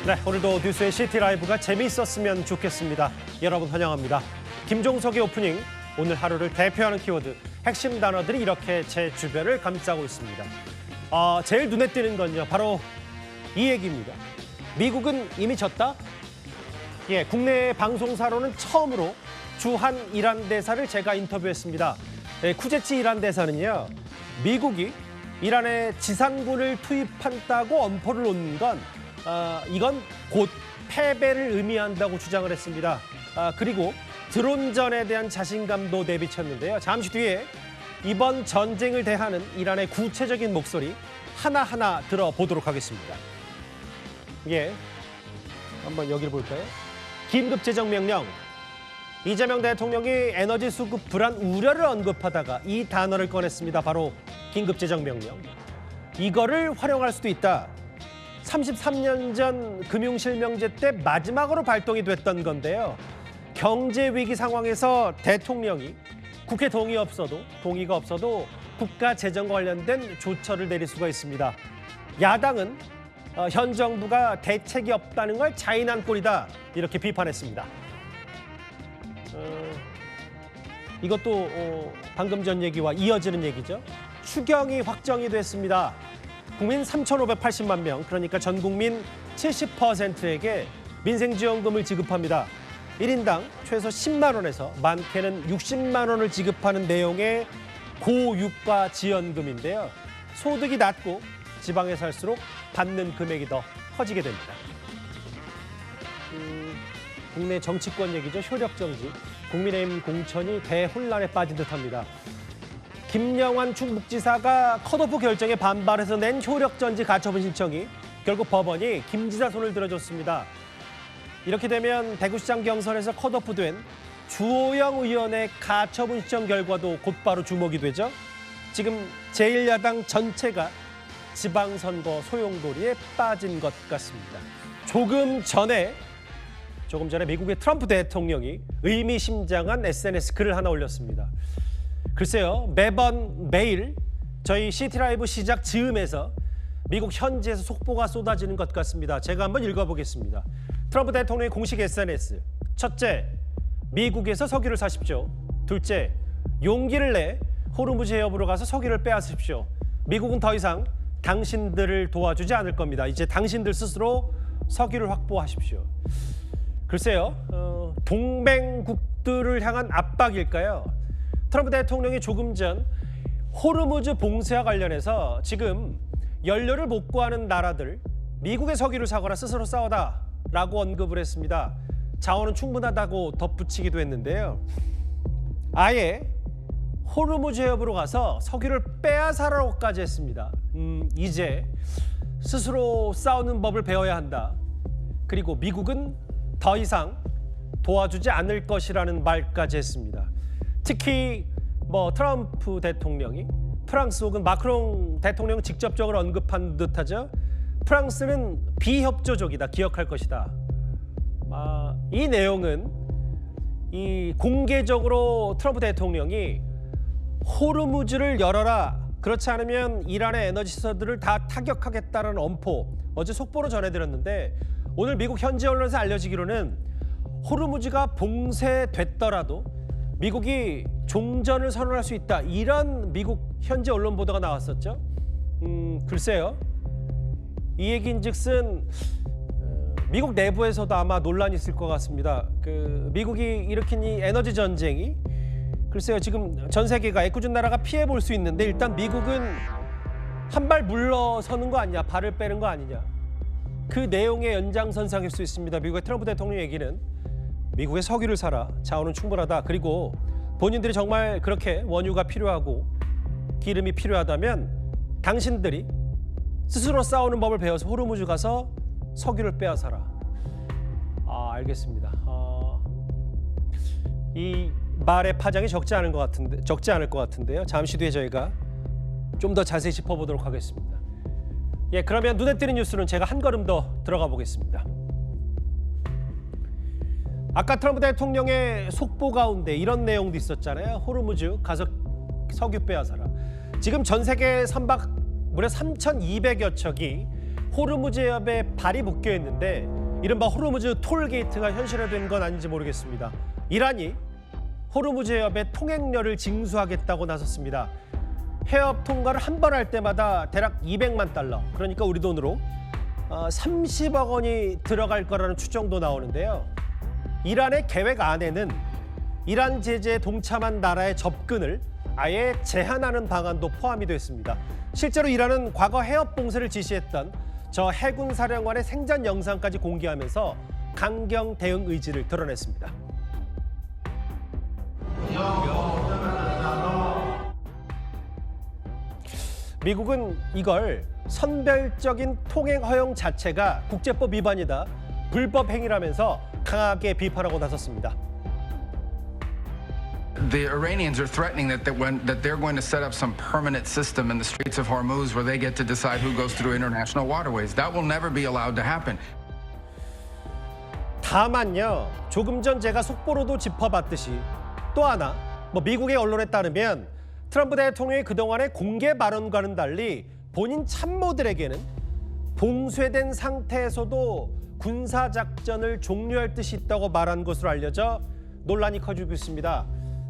네, 오늘도 뉴스의 시티라이브가 재미있었으면 좋겠습니다. 여러분 환영합니다. 김종석의 오프닝, 오늘 하루를 대표하는 키워드, 핵심 단어들이 이렇게 제 주변을 감싸고 있습니다. 제일 눈에 띄는 건요, 바로 이 얘기입니다. 미국은 이미 졌다? 예, 국내 방송사로는 처음으로 주한 이란 대사를 제가 인터뷰했습니다. 쿠제치 이란 대사는요, 미국이 이란에 지상군을 투입한다고 엄포를 놓는 건 이건 곧 패배를 의미한다고 주장을 했습니다. 그리고 드론전에 대한 자신감도 내비쳤는데요. 잠시 뒤에 이번 전쟁을 대하는 이란의 구체적인 목소리 하나하나 들어보도록 하겠습니다. 예, 한번 여기를 볼까요? 긴급 재정 명령. 이재명 대통령이 에너지 수급 불안 우려를 언급하다가 이 단어를 꺼냈습니다. 바로 긴급 재정 명령. 이거를 활용할 수도 있다. 33년 전 금융실명제 때 마지막으로 발동이 됐던 건데요. 경제 위기 상황에서 대통령이 국회 동의가 없어도 국가 재정과 관련된 조처를 내릴 수가 있습니다. 야당은 현 정부가 대책이 없다는 걸 자인한 꼴이다, 이렇게 비판했습니다. 이것도 방금 전 얘기와 이어지는 얘기죠. 추경이 확정이 됐습니다. 국민 3,580만 명, 그러니까 전 국민 70%에게 민생지원금을 지급합니다. 1인당 최소 10만 원에서 많게는 60만 원을 지급하는 내용의 고유가 지원금인데요. 소득이 낮고 지방에 살수록 받는 금액이 더 커지게 됩니다. 국내 정치권 얘기죠. 효력정지. 국민의힘 공천이 대혼란에 빠진 듯합니다. 김영환 충북지사가 컷오프 결정에 반발해서 낸 효력정지 가처분 신청이 결국 법원이 김 지사 손을 들어줬습니다. 이렇게 되면 대구시장 경선에서 컷오프된 주호영 의원의 가처분 신청 결과도 곧바로 주목이 되죠. 지금 제1야당 전체가 지방선거 소용돌이에 빠진 것 같습니다. 조금 전에 미국의 트럼프 대통령이 의미심장한 SNS 글을 하나 올렸습니다. 글쎄요, 매일 저희 시티라이브 시작 즈음에서 미국 현지에서 속보가 쏟아지는 것 같습니다. 제가 한번 읽어보겠습니다. 트럼프 대통령의 공식 SNS. 첫째, 미국에서 석유를 사십시오. 둘째, 용기를 내 호르무즈 해협으로 가서 석유를 빼앗으십시오. 미국은 더 이상 당신들을 도와주지 않을 겁니다. 이제 당신들 스스로 석유를 확보하십시오. 글쎄요, 동맹국들을 향한 압박일까요? 트럼프 대통령이 조금 전 호르무즈 봉쇄와 관련해서 지금 연료를 못 구하는 나라들, 미국의 석유를 사거나 스스로 싸우다라고 언급을 했습니다. 자원은 충분하다고 덧붙이기도 했는데요. 아예 호르무즈 해협으로 가서 석유를 빼앗아라고까지 했습니다. 이제 스스로 싸우는 법을 배워야 한다. 그리고 미국은 더 이상 도와주지 않을 것이라는 말까지 했습니다. 특히 트럼프 대통령이 프랑스 혹은 마크롱 대통령 직접적으로 언급한 듯하죠. 프랑스는 비협조적이다, 기억할 것이다. 이 내용은 공개적으로 트럼프 대통령이 호르무즈를 열어라, 그렇지 않으면 이란의 에너지 시설들을 다 타격하겠다는 엄포, 어제 속보로 전해드렸는데 오늘 미국 현지 언론에서 알려지기로는 호르무즈가 봉쇄됐더라도 미국이 종전을 선언할 수 있다, 이런 미국 현지 언론 보도가 나왔었죠. 글쎄요, 이 얘기인즉슨 미국 내부에서도 아마 논란이 있을 것 같습니다. 미국이 일으킨 이 에너지 전쟁이, 글쎄요, 지금 전 세계가 애꿎은 나라가 피해 볼 수 있는데 일단 미국은 한 발 물러서는 거 아니냐, 발을 빼는 거 아니냐, 그 내용의 연장선상일 수 있습니다. 미국의 트럼프 대통령 얘기는 미국의 석유를 사라, 자원은 충분하다, 그리고 본인들이 정말 그렇게 원유가 필요하고 기름이 필요하다면 당신들이 스스로 싸우는 법을 배워서 호르무즈 가서 석유를 빼앗아라. 알겠습니다. 이 말의 파장이 적지 않을 것 같은데요. 잠시 뒤에 저희가 좀 더 자세히 짚어보도록 하겠습니다. 예, 그러면 눈에 띄는 뉴스는 제가 한 걸음 더 들어가 보겠습니다. 아까 트럼프 대통령의 속보 가운데 이런 내용도 있었잖아요. 호르무즈 가서 석유 빼앗아라. 지금 전 세계 선박 무려 3,200여 척이 호르무즈 해협에 발이 묶여 있는데 이른바 호르무즈 톨게이트가 현실화된 건 아닌지 모르겠습니다. 이란이 호르무즈 해협의 통행료를 징수하겠다고 나섰습니다. 해협 통과를 한 번 할 때마다 대략 200만 달러, 그러니까 우리 돈으로 30억 원이 들어갈 거라는 추정도 나오는데요. 이란의 계획 안에는 이란 제재에 동참한 나라의 접근을 아예 제한하는 방안도 포함이 됐습니다. 실제로 이란은 과거 해협 봉쇄를 지시했던 저 해군 사령관의 생전 영상까지 공개하면서 강경 대응 의지를 드러냈습니다. 미국은 이걸 선별적인 통행 허용 자체가 국제법 위반이다, 불법 행위라면서 강하게 비판하고 나섰습니다. The Iranians are threatening that they're going to set up some permanent system in the Straits of Hormuz where they get to decide who goes through international waterways. That will never be allowed to happen. 다만요, 조금 전 제가 속보로도 짚어봤듯이 또 하나, 미국의 언론에 따르면 트럼프 대통령이 그동안의 공개 발언과는 달리 본인 참모들에게는 봉쇄된 상태에서도 군사작전을 종료할 뜻이 있다고 말한 것으로 알려져 논란이 커지고 있습니다.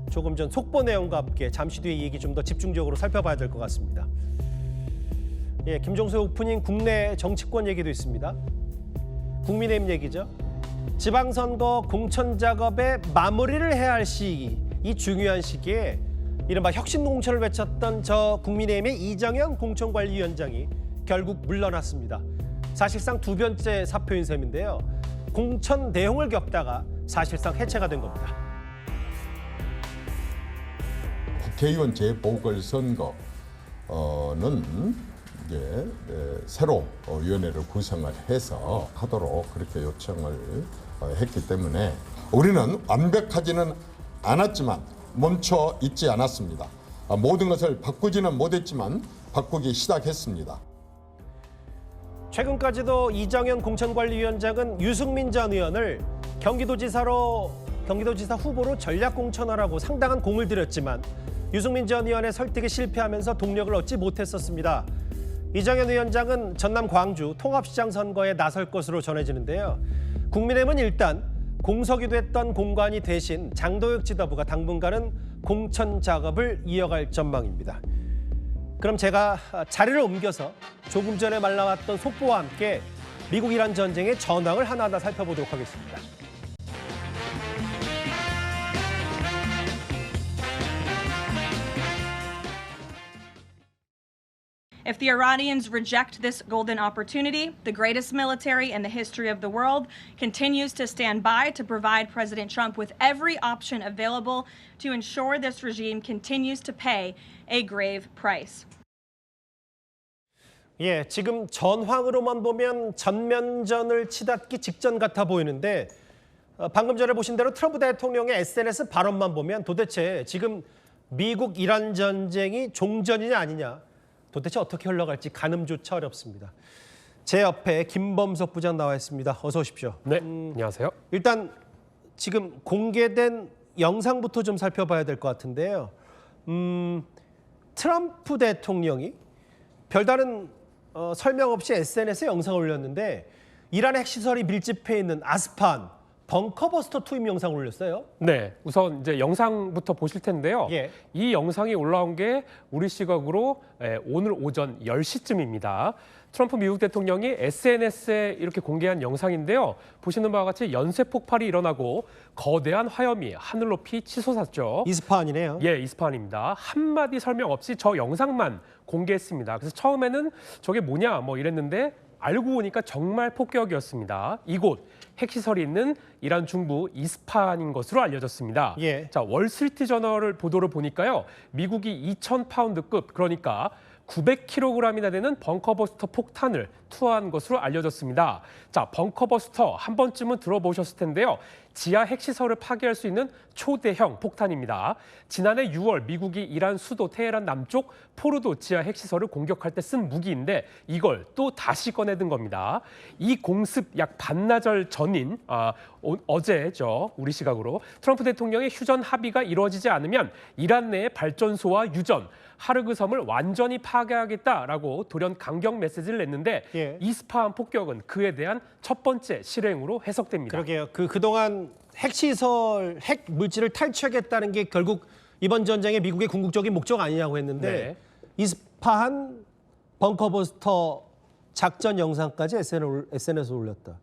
조금 전 속보 내용과 함께 잠시 뒤에 이 얘기 좀 더 집중적으로 살펴봐야 될 것 같습니다. 예, 김종석 오프닝 국내 정치권 얘기도 있습니다. 국민의힘 얘기죠. 지방선거 공천 작업의 마무리를 해야 할 시기, 이 중요한 시기에 이른바 혁신공천을 외쳤던 저 국민의힘의 이정현 공천관리위원장이 결국 물러났습니다. 사실상 두 번째 사표인 셈인데요. 공천 내용을 겪다가 사실상 해체가 된 겁니다. 국회의원 재보궐선거는 이제 새로 위원회를 구성을 해서 하도록 그렇게 요청을 했기 때문에 우리는 완벽하지는 않았지만 멈춰 있지 않았습니다. 모든 것을 바꾸지는 못했지만 바꾸기 시작했습니다. 최근까지도 이정현 공천관리위원장은 유승민 전 의원을 경기도지사 후보로 전략 공천하라고 상당한 공을 들였지만 유승민 전 의원의 설득에 실패하면서 동력을 얻지 못했었습니다. 이정현 위원장은 전남 광주 통합시장 선거에 나설 것으로 전해지는데요. 국민의힘은 일단 공석이 됐던 공관이 대신 장도혁 지도부가 당분간은 공천 작업을 이어갈 전망입니다. 그럼 제가 자리를 옮겨서 조금 전에 말나왔던 속보와 함께 미국-이란 전쟁의 전황을 하나하나 살펴보도록 하겠습니다. If the Iranians reject this golden opportunity, the greatest military in the history of the world continues to stand by to provide President Trump with every option available to ensure this regime continues to pay a grave price. 예, 지금 전황으로만 보면 전면전을 치닫기 직전 같아 보이는데 방금 전에 보신 대로 트럼프 대통령의 SNS 발언만 보면 도대체 지금 미국-이란 전쟁이 종전이냐 아니냐, 도대체 어떻게 흘러갈지 가늠조차 어렵습니다. 제 옆에 김범석 부장 나와 있습니다. 어서 오십시오. 네, 안녕하세요. 일단 지금 공개된 영상부터 좀 살펴봐야 될 것 같은데요. 트럼프 대통령이 별다른 설명 없이 SNS에 영상을 올렸는데 이란의 핵시설이 밀집해 있는 아스판 벙커버스터 투입 영상을 올렸어요. 네, 우선 이제 영상부터 보실 텐데요. 예. 이 영상이 올라온 게 우리 시각으로 오늘 오전 10시쯤입니다. 트럼프 미국 대통령이 SNS에 이렇게 공개한 영상인데요. 보시는 바와 같이 연쇄 폭발이 일어나고 거대한 화염이 하늘 높이 치솟았죠. 이스파한이네요. 예, 이스파한입니다. 한마디 설명 없이 저 영상만 공개했습니다. 그래서 처음에는 저게 뭐냐 이랬는데 알고 보니까 정말 폭격이었습니다. 이곳 핵시설이 있는 이란 중부 이스파한인 것으로 알려졌습니다. 예. 자, 월스트리트저널을 보도를 보니까요. 미국이 2,000파운드급, 그러니까 900kg이나 되는 벙커버스터 폭탄을 투하한 것으로 알려졌습니다. 자, 벙커버스터 한 번쯤은 들어보셨을 텐데요. 지하 핵시설을 파괴할 수 있는 초대형 폭탄입니다. 지난해 6월 미국이 이란 수도 테헤란 남쪽 포르도 지하 핵시설을 공격할 때 쓴 무기인데 이걸 또 다시 꺼내든 겁니다. 이 공습 약 반나절 전인 어제죠. 우리 시각으로 트럼프 대통령의 휴전 합의가 이루어지지 않으면 이란 내의 발전소와 유전, 하르그 섬을 완전히 파괴하겠다라고 돌연 강경 메시지를 냈는데 예. 이스파한 폭격은 그에 대한 첫 번째 실행으로 해석됩니다. 그러게요. 그동안 핵시설, 핵 물질을 탈취하겠다는 게 결국 이번 전쟁의 미국의 궁극적인 목적 아니냐고 했는데 네. 이스파한 벙커버스터 작전 영상까지 SNS에 올렸다.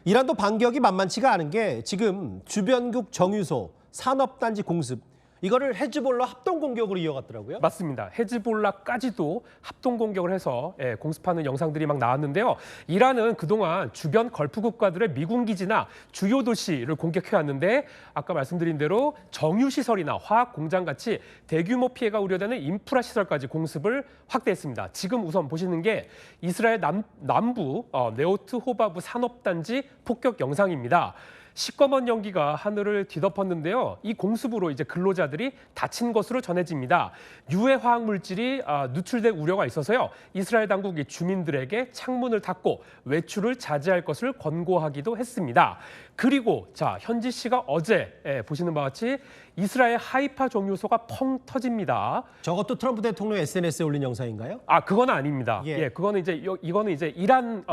이란도 반격이 만만치가 않은 게 지금 주변국 정유소, 산업단지 공습 이거를 헤즈볼라 합동 공격으로 이어갔더라고요. 맞습니다. 헤즈볼라까지도 합동 공격을 해서 공습하는 영상들이 막 나왔는데요. 이란은 그동안 주변 걸프 국가들의 미군 기지나 주요 도시를 공격해왔는데 아까 말씀드린 대로 정유시설이나 화학 공장 같이 대규모 피해가 우려되는 인프라 시설까지 공습을 확대했습니다. 지금 우선 보시는 게 이스라엘 남부 네오트 호바브 산업단지 폭격 영상입니다. 시꺼먼 연기가 하늘을 뒤덮었는데요. 이 공습으로 이제 근로자들이 다친 것으로 전해집니다. 유해 화학 물질이 누출될 우려가 있어서요. 이스라엘 당국이 주민들에게 창문을 닫고 외출을 자제할 것을 권고하기도 했습니다. 그리고 현지 시가 어제 보시는 바와 같이 이스라엘 하이파 정유소가 펑 터집니다. 저것도 트럼프 대통령 SNS에 올린 영상인가요? 그건 아닙니다. 예. 그거는 이제 이란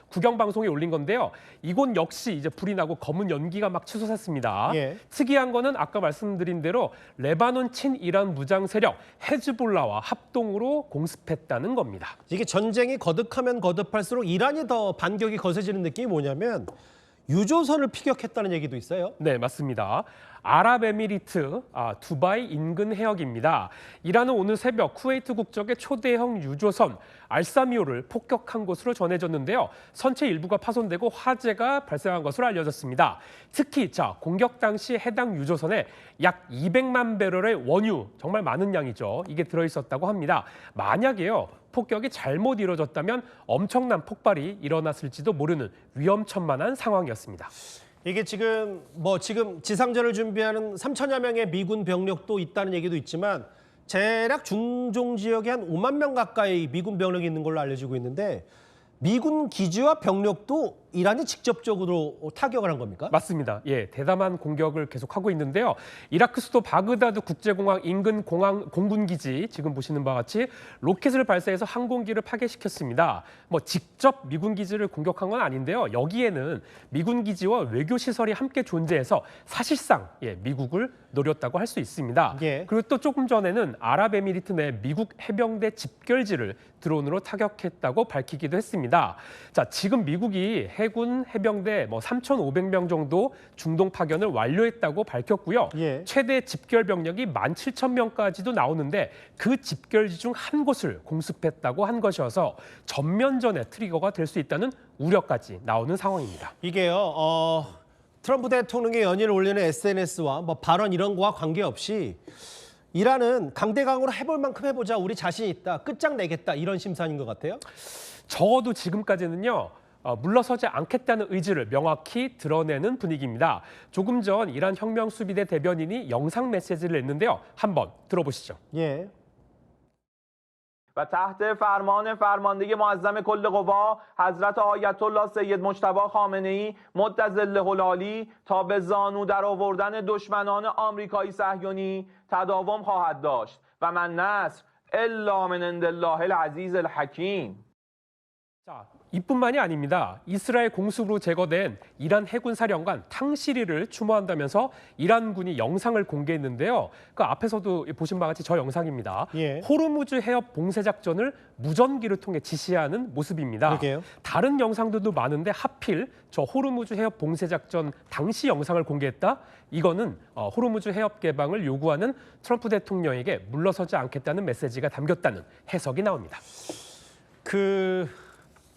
국영 방송에 올린 건데요. 이곳 역시 이제 불이 나고 검은 연기가 막 치솟았습니다. 예. 특이한 거는 아까 말씀드린 대로 레바논 친이란 무장 세력 헤즈볼라와 합동으로 공습했다는 겁니다. 이게 전쟁이 거듭하면 거듭할수록 이란이 더 반격이 거세지는 느낌이 뭐냐면 유조선을 피격했다는 얘기도 있어요. 네, 맞습니다. 아랍에미리트 두바이 인근 해역입니다. 이란은 오늘 새벽 쿠웨이트 국적의 초대형 유조선 알사미오를 폭격한 것으로 전해졌는데요. 선체 일부가 파손되고 화재가 발생한 것으로 알려졌습니다. 특히 공격 당시 해당 유조선에 약 200만 배럴의 원유, 정말 많은 양이죠. 이게 들어있었다고 합니다. 만약에요. 폭격이 잘못 이뤄졌다면 엄청난 폭발이 일어났을지도 모르는 위험천만한 상황이었습니다. 이게 지금 지상전을 준비하는 3천여 명의 미군 병력도 있다는 얘기도 있지만 대략 중동 지역에 한 5만 명 가까이 미군 병력이 있는 걸로 알려지고 있는데 미군 기지와 병력도 이란이 직접적으로 타격을 한 겁니까? 맞습니다. 대담한 공격을 계속하고 있는데요. 이라크 수도 바그다드 국제공항 인근 공군 기지 지금 보시는 바와 같이 로켓을 발사해서 항공기를 파괴시켰습니다. 직접 미군 기지를 공격한 건 아닌데요. 여기에는 미군 기지와 외교 시설이 함께 존재해서 사실상 미국을 노렸다고 할 수 있습니다. 예. 그리고 또 조금 전에는 아랍에미리트 내 미국 해병대 집결지를 드론으로 타격했다고 밝히기도 했습니다. 지금 미국이 해군 해병대 3,500명 정도 중동 파견을 완료했다고 밝혔고요. 예. 최대 집결 병력이 17,000명까지도 나오는데 그 집결지 중 한 곳을 공습했다고 한 것이어서 전면전의 트리거가 될 수 있다는 우려까지 나오는 상황입니다. 이게요. 트럼프 대통령의 연일 올리는 SNS와 발언 이런 거와 관계없이 이란은 강대강으로 해볼 만큼 해보자. 우리 자신 있다. 끝장내겠다. 이런 심산인 것 같아요. 적어도 지금까지는요. 물러서지 않겠다는 의지를 명확히 드러내는 분위기입니다. 조금 전 이란 혁명수비대 대변인이 영상 메시지를 냈는데요. 한번 들어보시죠. 예. و تحت فرمان فرمانده معظم کل قوا حضرت آیت الله سید مجتبی خامنه‌ای مدظله العالی تا به زانو در آوردن دشمنان آمریکایی صهیونی تداوم خواهد داشت و من نصر الا من عند الله العزیز الحکیم. 이뿐만이 아닙니다. 이스라엘 공습으로 제거된 이란 해군 사령관 탕시리를 추모한다면서 이란군이 영상을 공개했는데요. 그 앞에서도 보신 바와 같이 저 영상입니다. 예. 호르무즈 해협 봉쇄 작전을 무전기를 통해 지시하는 모습입니다. 그러게요. 다른 영상들도 많은데 하필 저 호르무즈 해협 봉쇄 작전 당시 영상을 공개했다? 이거는 호르무즈 해협 개방을 요구하는 트럼프 대통령에게 물러서지 않겠다는 메시지가 담겼다는 해석이 나옵니다.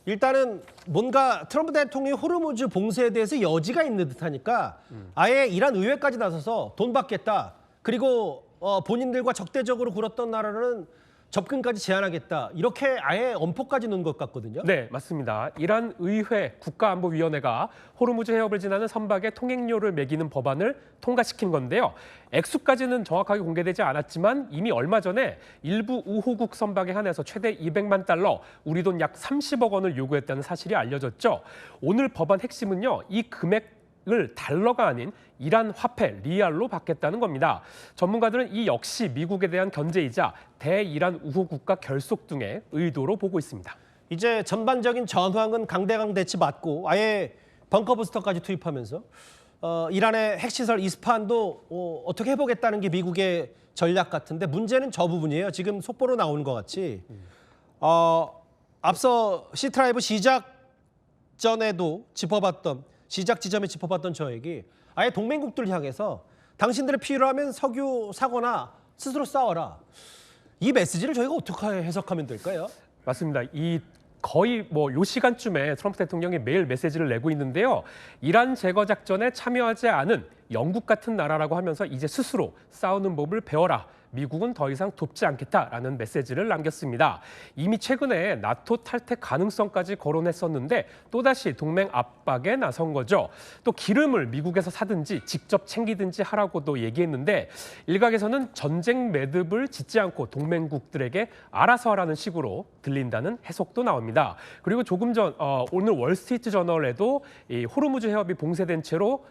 일단은 뭔가 트럼프 대통령이 호르무즈 봉쇄에 대해서 여지가 있는 듯하니까 아예 이란 의회까지 나서서 돈 받겠다. 그리고 본인들과 적대적으로 굴었던 나라는 접근까지 제한하겠다. 이렇게 아예 엄포까지 넣은 것 같거든요. 네, 맞습니다. 이란 의회 국가안보위원회가 호르무즈 해협을 지나는 선박의 통행료를 매기는 법안을 통과시킨 건데요. 액수까지는 정확하게 공개되지 않았지만 이미 얼마 전에 일부 우호국 선박에 한해서 최대 200만 달러, 우리 돈 약 30억 원을 요구했다는 사실이 알려졌죠. 오늘 법안 핵심은요. 이 금액 을 달러가 아닌 이란 화폐 리알로 받겠다는 겁니다. 전문가들은 이 역시 미국에 대한 견제이자 대이란 우호 국가 결속 등의 의도로 보고 있습니다. 이제 전반적인 전황은 강대강 대치 맞고 아예 벙커 부스터까지 투입하면서 이란의 핵시설 이스파한도 어떻게 해보겠다는 게 미국의 전략 같은데 문제는 저 부분이에요. 지금 속보로 나오는 것 같이 앞서 시트라이브 시작 전에도 시작 지점에 짚어봤던 저 얘기 아예 동맹국들을 향해서 당신들의 필요하면 석유 사거나 스스로 싸워라. 이 메시지를 저희가 어떻게 해석하면 될까요? 맞습니다. 이 거의 요 시간쯤에 트럼프 대통령이 매일 메시지를 내고 있는데요. 이란 제거 작전에 참여하지 않은 영국 같은 나라라고 하면서 이제 스스로 싸우는 법을 배워라. 미국은 더 이상 돕지 않겠다라는 메시지를 남겼습니다. 이미 최근에 나토 탈퇴 가능성까지 거론했었는데 또다시 동맹 압박에 나선 거죠. 또 기름을 미국에서 사든지 직접 챙기든지 하라고도 얘기했는데 일각에서는 전쟁 매듭을 짓지 않고 동맹국들에게 알아서 하라는 식으로 들린다는 해석도 나옵니다. 그리고 조금 전 오늘 월스트리트 저널에도 이 호르무즈 해협이 봉쇄된 채로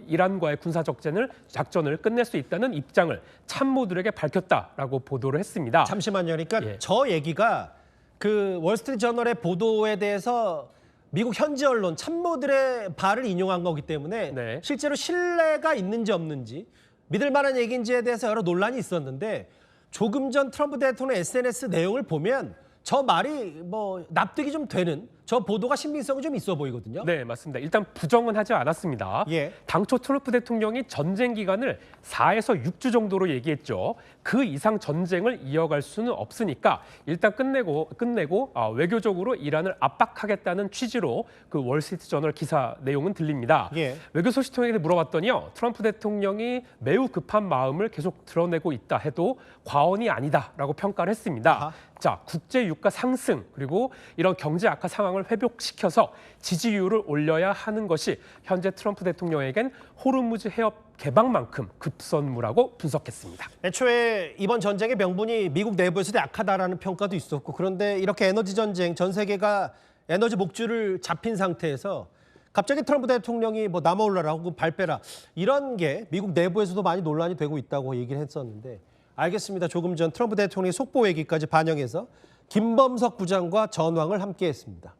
이란과의 군사 작전을 끝낼 수 있다는 입장을 참모들에게 밝혔다라고 보도를 했습니다. 잠시만요. 그러니까 예. 저 얘기가 그 월스트리트 저널의 보도에 대해서 미국 현지 언론 참모들의 발을 인용한 거기 때문에 네. 실제로 신뢰가 있는지 없는지 믿을 만한 얘기인지에 대해서 여러 논란이 있었는데 조금 전 트럼프 대통령 SNS 내용을 보면 저 말이 납득이 좀 되는 저 보도가 신빙성이 좀 있어 보이거든요. 네, 맞습니다. 일단 부정은 하지 않았습니다. 예. 당초 트럼프 대통령이 전쟁 기간을 4에서 6주 정도로 얘기했죠. 그 이상 전쟁을 이어갈 수는 없으니까 일단 끝내고 외교적으로 이란을 압박하겠다는 취지로 그 월스트리트 저널 기사 내용은 들립니다. 예. 외교 소식통에게 물어봤더니요. 트럼프 대통령이 매우 급한 마음을 계속 드러내고 있다 해도 과언이 아니다라고 평가를 했습니다. 아하. 자, 국제 유가 상승 그리고 이런 경제 악화 상황을 회복시켜서 지지율을 올려야 하는 것이 현재 트럼프 대통령에겐 호르무즈 해협 개방만큼 급선무라고 분석했습니다. 애초에 이번 전쟁의 명분이 미국 내부에서도 약하다라는 평가도 있었고 그런데 이렇게 에너지 전쟁 전 세계가 에너지 목줄을 잡힌 상태에서 갑자기 트럼프 대통령이 남아올라라 혹은 발빼라 이런 게 미국 내부에서도 많이 논란이 되고 있다고 얘기를 했었는데 알겠습니다. 조금 전 트럼프 대통령의 속보 얘기까지 반영해서 김범석 부장과 전황을 함께했습니다.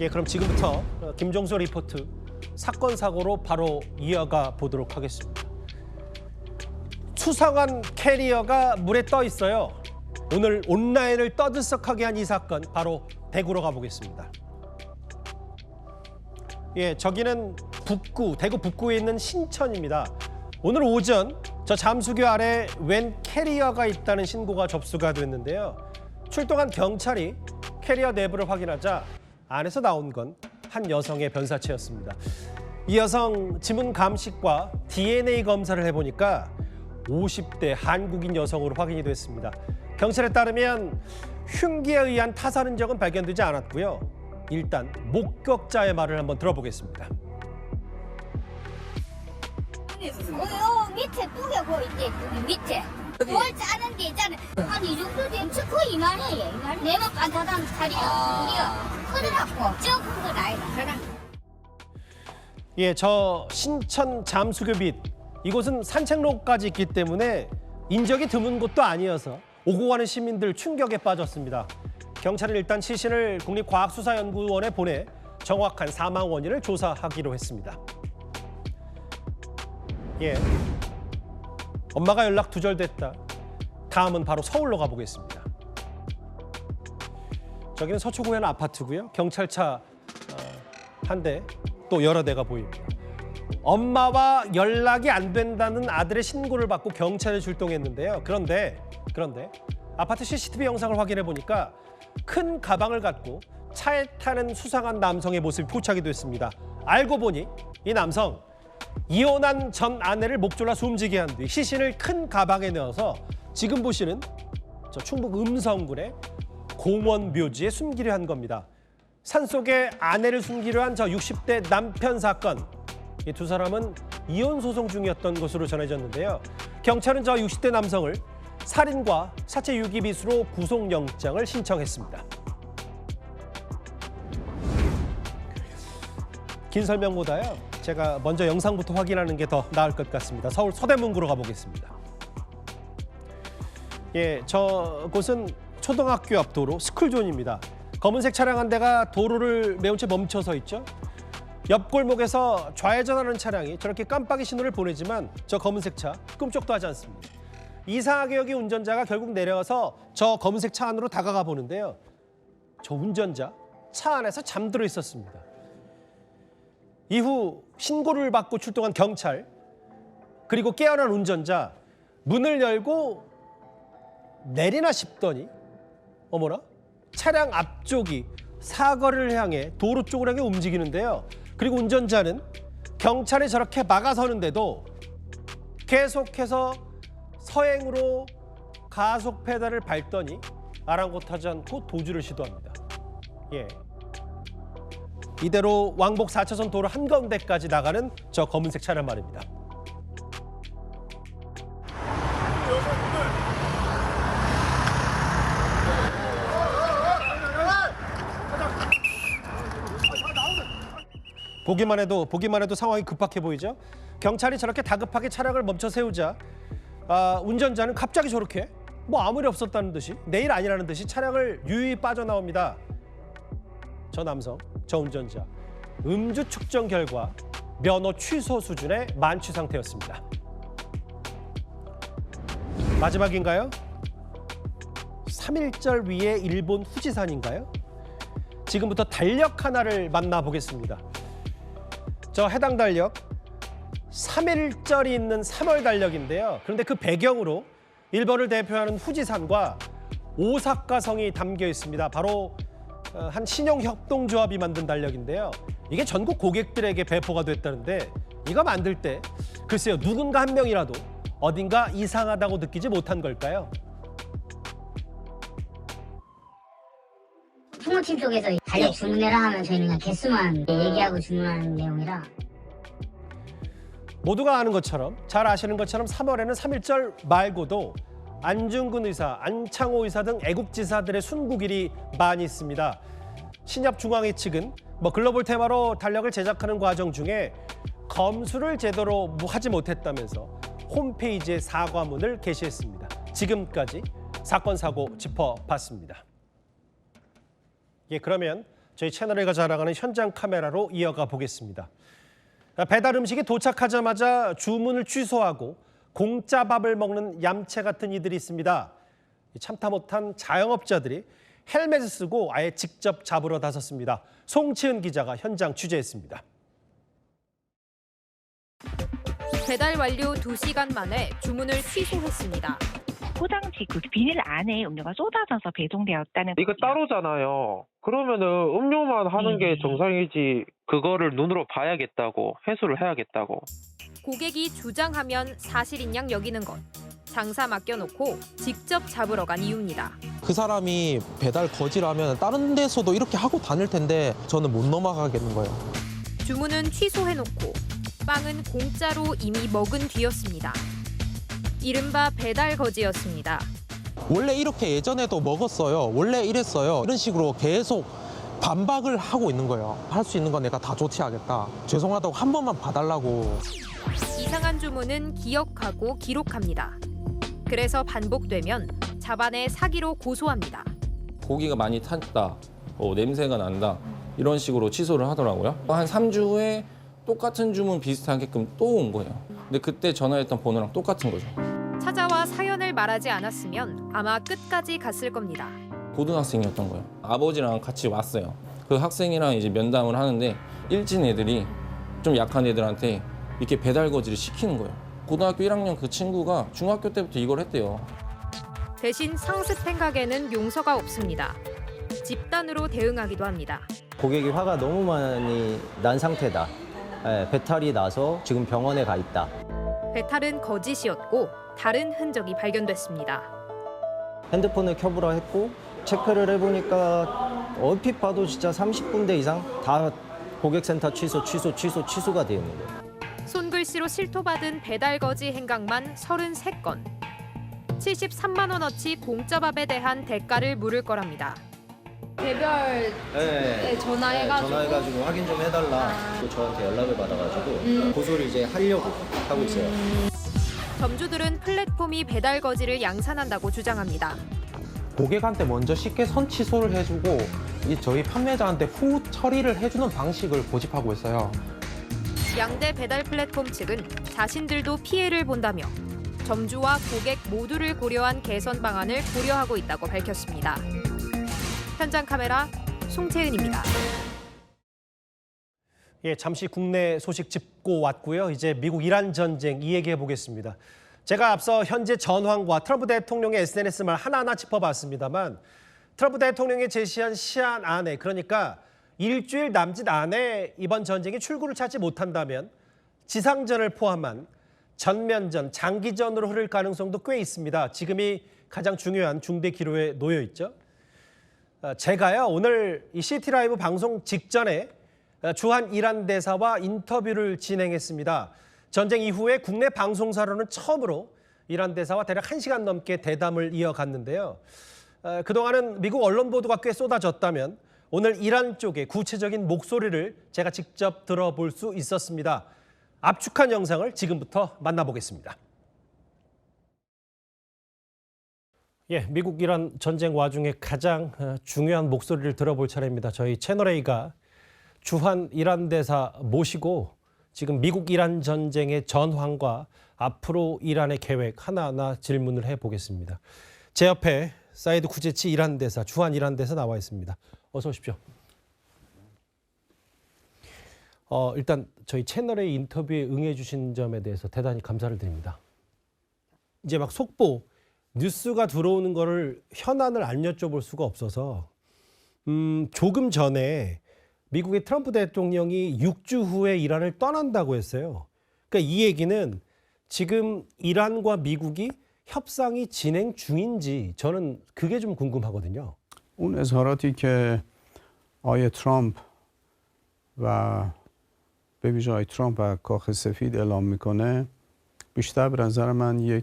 예, 그럼 지금부터 김종서 리포트 사건 사고로 바로 이어가 보도록 하겠습니다. 수상한 캐리어가 물에 떠 있어요. 오늘 온라인을 떠들썩하게 한 이 사건 바로 대구로 가보겠습니다. 예, 저기는 대구 북구에 있는 신천입니다. 오늘 오전 저 잠수교 아래 웬 캐리어가 있다는 신고가 접수가 됐는데요. 출동한 경찰이 캐리어 내부를 확인하자 안에서 나온 건 한 여성의 변사체였습니다. 이 여성 지문 감식과 DNA 검사를 해보니까 50대 한국인 여성으로 확인이 됐습니다. 경찰에 따르면 흉기에 의한 타살 흔적은 발견되지 않았고요. 일단 목격자의 말을 한번 들어보겠습니다. 밑에 두개 보이지? 밑에 뭘 짜는 데 있잖아. 한 이 정도 되면 거의 이만해. 내만 빤하다는 살이야. 우리가 커더라고. 적은 건 아니다. 예, 저 신천 잠수교 밑 이곳은 산책로까지 있기 때문에 인적이 드문 곳도 아니어서 오고 가는 시민들 충격에 빠졌습니다. 경찰은 일단 시신을 국립과학수사연구원에 보내 정확한 사망 원인을 조사하기로 했습니다. 예, 엄마가 연락 두절됐다. 다음은 바로 서울로 가보겠습니다. 저기는 서초구의 한 아파트고요. 경찰차 한 대, 또 여러 대가 보입니다. 엄마와 연락이 안 된다는 아들의 신고를 받고 경찰에 출동했는데요. 그런데 아파트 CCTV 영상을 확인해 보니까 큰 가방을 갖고 차에 타는 수상한 남성의 모습이 포착이 됐습니다. 알고 보니 이 남성 이혼한 전 아내를 목졸라 숨지게 한 뒤 시신을 큰 가방에 넣어서 지금 보시는 저 충북 음성군의 공원 묘지에 숨기려 한 겁니다. 산속에 아내를 숨기려 한 저 60대 남편 사건. 이 두 사람은 이혼 소송 중이었던 것으로 전해졌는데요. 경찰은 저 60대 남성을 살인과 사체 유기 미수로 구속영장을 신청했습니다. 긴 설명보다요. 제가 먼저 영상부터 확인하는 게 더 나을 것 같습니다. 서울 서대문구로 가보겠습니다. 예, 저곳은 초등학교 앞 도로 스쿨존입니다. 검은색 차량 한 대가 도로를 메운 채 멈춰서 있죠. 옆 골목에서 좌회전하는 차량이 저렇게 깜빡이 신호를 보내지만 저 검은색 차 꿈쩍도 하지 않습니다. 이상하게 여기 운전자가 결국 내려와서 저 검은색 차 안으로 다가가 보는데요. 저 운전자 차 안에서 잠들어 있었습니다. 이후 신고를 받고 출동한 경찰, 그리고 깨어난 운전자, 문을 열고 내리나 싶더니 어머나, 차량 앞쪽이 사거리를 향해 도로 쪽으로 향해 움직이는데요. 그리고 운전자는 경찰이 저렇게 막아서는데도 계속해서 서행으로 가속 페달을 밟더니 아랑곳하지 않고 도주를 시도합니다. 예. 이대로 왕복 4차선 도로 한가운데까지 나가는 저 검은색 차량 말입니다. 보기만 해도 상황이 급박해 보이죠? 경찰이 저렇게 다급하게 차량을 멈춰 세우자 운전자는 갑자기 저렇게 뭐 아무 일 없었다는 듯이, 내일 아니라는 듯이 차량을 유유히 빠져나옵니다. 저 남성, 저 운전자, 음주 측정 결과 면허 취소 수준의 만취 상태였습니다. 마지막인가요? 3.1절 위에 일본 후지산인가요? 지금부터 달력 하나를 만나보겠습니다. 저 해당 달력 3.1절이 있는 3월 달력인데요. 그런데 그 배경으로 일본을 대표하는 후지산과 오사카성이 담겨 있습니다. 바로 한 신용협동조합이 만든 달력인데요. 이게 전국 고객들에게 배포가 됐다는데 이거 만들 때 글쎄요, 누군가 한 명이라도 어딘가 이상하다고 느끼지 못한 걸까요? 총무팀 쪽에서 달력 주문해라 하면 저희는 그냥 개수만 얘기하고 주문하는 내용이라. 모두가 아는 것처럼, 잘 아시는 것처럼 3월에는 3.1절 말고도 안중근 의사, 안창호 의사 등 애국지사들의 순국일이 많이 있습니다. 신협중앙회 측은 글로벌 테마로 달력을 제작하는 과정 중에 검수를 제대로 하지 못했다면서 홈페이지에 사과문을 게시했습니다. 지금까지 사건, 사고 짚어봤습니다. 예, 그러면 저희 채널A가 자랑하는 현장 카메라로 이어가 보겠습니다. 배달 음식이 도착하자마자 주문을 취소하고 공짜 밥을 먹는 얌체 같은 이들이 있습니다. 참다 못한 자영업자들이 헬멧을 쓰고 아예 직접 잡으러 나섰습니다. 송치은 기자가 현장 취재했습니다. 배달 완료 2시간 만에 주문을 취소했습니다. 포장지 그 비닐 안에 음료가 쏟아져서 배송되었다는 이거 거죠. 따로잖아요. 그러면은 음료만 하는 게 정상이지 그거를 눈으로 봐야겠다고, 회수를 해야겠다고. 고객이 주장하면 사실인 양 여기는 것. 장사 맡겨놓고 직접 잡으러 간 이유입니다. 그 사람이 배달 거지라면 다른 데서도 이렇게 하고 다닐 텐데 저는 못 넘어가겠는 거예요. 주문은 취소해놓고 빵은 공짜로 이미 먹은 뒤였습니다. 이른바 배달 거지였습니다. 원래 이렇게 예전에도 먹었어요. 원래 이랬어요. 이런 식으로 계속 반박을 하고 있는 거예요. 할 수 있는 건 내가 다 조치하겠다. 죄송하다고 한 번만 봐달라고. 이상한 주문은 기억하고 기록합니다. 그래서 반복되면 잡아내 사기로 고소합니다. 고기가 많이 탔다, 냄새가 난다 이런 식으로 취소를 하더라고요. 한 3주 후에 똑같은 주문 비슷하게끔 또 온 거예요. 근데 그때 전화했던 번호랑 똑같은 거죠. 찾아와 사연을 말하지 않았으면 아마 끝까지 갔을 겁니다. 고등학생이었던 거예요. 아버지랑 같이 왔어요. 그 학생이랑 이제 면담을 하는데 일진 애들이 좀 약한 애들한테 이렇게 배달 거지를 시키는 거예요. 고등학교 1학년 그 친구가 중학교 때부터 이걸 했대요. 대신 상습 행각에는 용서가 없습니다. 집단으로 대응하기도 합니다. 고객이 화가 너무 많이 난 상태다. 배탈이 나서 지금 병원에 가 있다. 배탈은 거짓이었고 다른 흔적이 발견됐습니다. 핸드폰을 켜보라 했고 체크를 해보니까 얼핏 봐도 진짜 30군데 이상 다 고객센터 취소가 되어 있는 거예요. 손글씨로 실토받은 배달 거지 행각만 33건. 73만 원어치 공짜밥에 대한 대가를 물을 거랍니다. 개별에 전화해가지고 전화해가지고 확인 좀 해달라. 또 저한테 연락을 받아가지고 고소를 이제 하려고 하고 있어요. 점주들은 플랫폼이 배달 거지를 양산한다고 주장합니다. 고객한테 먼저 쉽게 선 취소를 해주고 저희 판매자한테 후 처리를 해주는 방식을 고집하고 있어요. 양대 배달 플랫폼 측은 자신들도 피해를 본다며 점주와 고객 모두를 고려한 개선 방안을 고려하고 있다고 밝혔습니다. 현장 카메라 송채은입니다. 예, 잠시 국내 소식 짚고 왔고요. 이제 미국 이란 전쟁 이 얘기해 보겠습니다. 제가 앞서 현재 전황과 트럼프 대통령의 SNS 말 하나하나 짚어봤습니다만 트럼프 대통령이 제시한 시한 안에, 그러니까 일주일 남짓 안에 이번 전쟁이 출구를 찾지 못한다면 지상전을 포함한 전면전, 장기전으로 흐를 가능성도 꽤 있습니다. 지금이 가장 중요한 중대 기로에 놓여 있죠. 제가요 오늘 이 시티라이브 방송 직전에 주한 이란 대사와 인터뷰를 진행했습니다. 전쟁 이후에 국내 방송사로는 처음으로 이란 대사와 대략 1시간 넘게 대담을 이어갔는데요. 그동안은 미국 언론 보도가 꽤 쏟아졌다면 오늘 이란 쪽의 구체적인 목소리를 제가 직접 들어볼 수 있었습니다. 압축한 영상을 지금부터 만나보겠습니다. 예, 미국 이란 전쟁 와중에 가장 중요한 목소리를 들어볼 차례입니다. 저희 채널A가 주한 이란 대사 모시고 지금 미국 이란 전쟁의 전황과 앞으로 이란의 계획 하나하나 질문을 해보겠습니다. 제 옆에 사이드 쿠제치 이란 대사, 주한 이란 대사 나와 있습니다. 어서 오십시오. 일단 저희 채널의 인터뷰에 응해주신 점에 대해서 대단히 감사를 드립니다. 이제 막 속보, 뉴스가 들어오는 거를 현안을 안 여쭤볼 수가 없어서 조금 전에 미국의 트럼프 대통령이 6주 후에 이란을 떠난다고 했어요. 그러니까 이 얘기는 지금 이란과 미국이 협상이 진행 중인지 저는 그게 좀 궁금하거든요. اون اظهاراتی که آقای ترامپ و به ویژه آقای ترامپ و کاخ سفید اعلام میکنه بیشتر به نظر من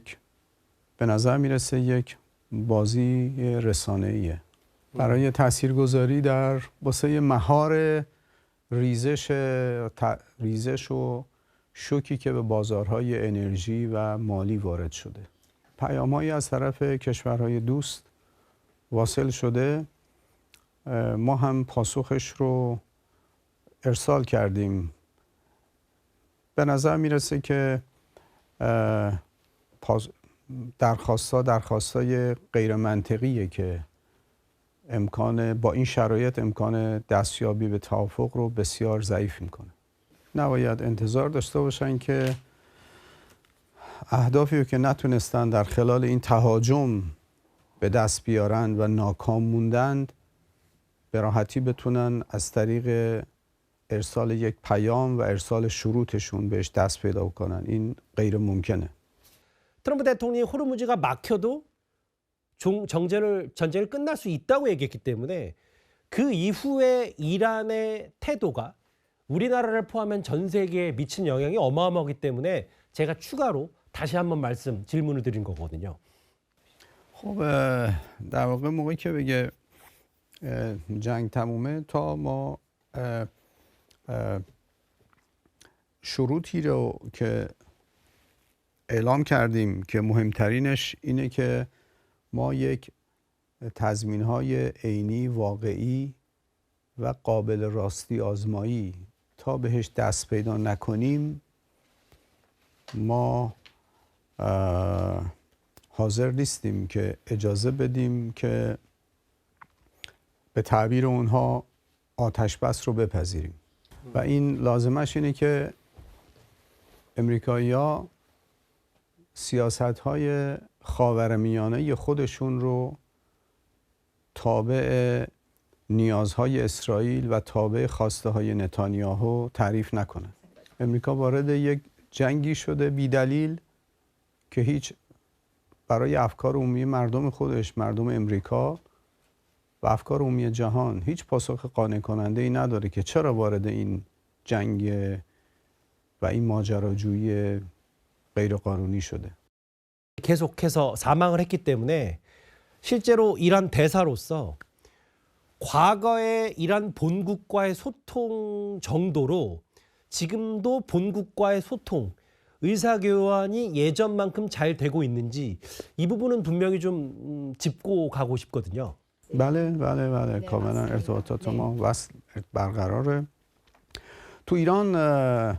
به نظر میرسه یک بازی رسانه‌ایه برای تاثیرگذاری در واسه مهار ریزش و شوکی که به بازارهای انرژی و مالی وارد شده. پیام‌هایی از طرف کشورهای دوست واصل شده. ما هم پاسخش رو ارسال کردیم. به نظر میرسه که درخواستای غیر منطقیه که با این شرایط امکان دستیابی به توافق رو بسیار ضعیف میکنه. نباید انتظار داشته باشن که اهدافی رو که نتونستن در خلال این تهاجم به دست بیارن و ناکام موندند به راحتی بتونن از طریق ارسال یک پیام و ارسال شروطشون بهش دست پیدا کنن. این غیر ممکنه. 트럼프 대통령이 호르무즈가 막혀도 전쟁을 끝날 수 있다고 얘기했기 때문에 그 이후에 이란의 태도가 우리나라를 포함한 전 세계에 미친 영향이 어마어마하기 때문에 제가 추가로 다시 한번 질문을 드린 거거든요. خب در واقع موقعی که بگه جنگ تمومه تا ما شروطی رو که اعلام کردیم که مهمترینش اینه که ما یک تضمین‌های عینی واقعی و قابل راستی آزمایی تا بهش دست پیدا نکنیم ما حاضر نیستیم که اجازه بدیم که به تعبیر اونها آتش بس رو بپذیریم و این لازمش اینه که امریکایی‌ها سیاست‌های خاورمیانه خودشون رو تابع نیازهای اسرائیل و تابع خواسته‌های نتانیاهو تعریف نکنن. امریکا وارد یک جنگی شده بی‌دلیل که هیچ برای افکار عمومی مردم خودش، مردم امریکا و افکار عمومی جهان هیچ پاسخ قانع کننده ای نداره که چرا وارد این جنگ و این ماجراجویی غیرقانونی شده. 계속해서 사망을 했기 때문에 실제로 이란 대사로서 과거의 이란 본국과의 소통 정도로 지금도 본국과의 소통, 의사교환이 예전만큼 잘 되고 있는지 이 부분은 분명히 좀 짚고 가고 싶거든요. بله کاملا ارتباطات ما وصل برقراره. تو ایران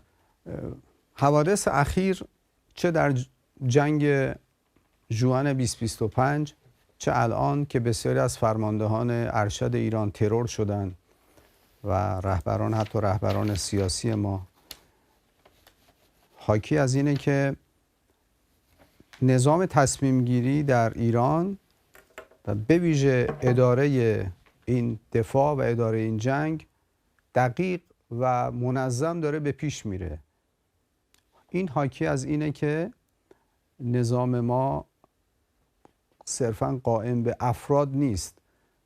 حوادث اخیر چه در جنگ ژوئن 2025 چه الان که بسیاری از فرماندهان ارشد ایران ترور شدند و رهبران حتی رهبران سیاسی ما حاکی از اینه که نظام تصمیم گیری در ایران و به ویژه اداره این دفاع و اداره این جنگ دقیق و منظم داره به پیش میره. این حاکی از اینه که نظام ما صرفاً قائم به افراد نیست،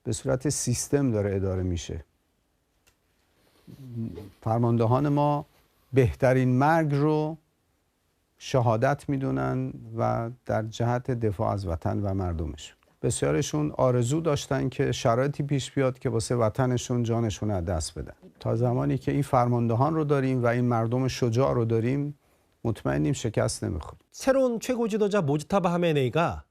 به صورت سیستم داره اداره میشه. فرماندهان ما بهترین مرگ رو شهادت میدونن و در جهت دفاع از وطن و مردمش. بسیارشون آرزو داشتن که شرایطی پیش بیاد که واسه وطنشون جانشون از دست بدن. تا زمانی که این فرماندهان رو داریم و این مردم شجاع رو داریم مطمئنیم شکست نمیخوریم. 새로운 최고 지도자 모지타바 하메네이가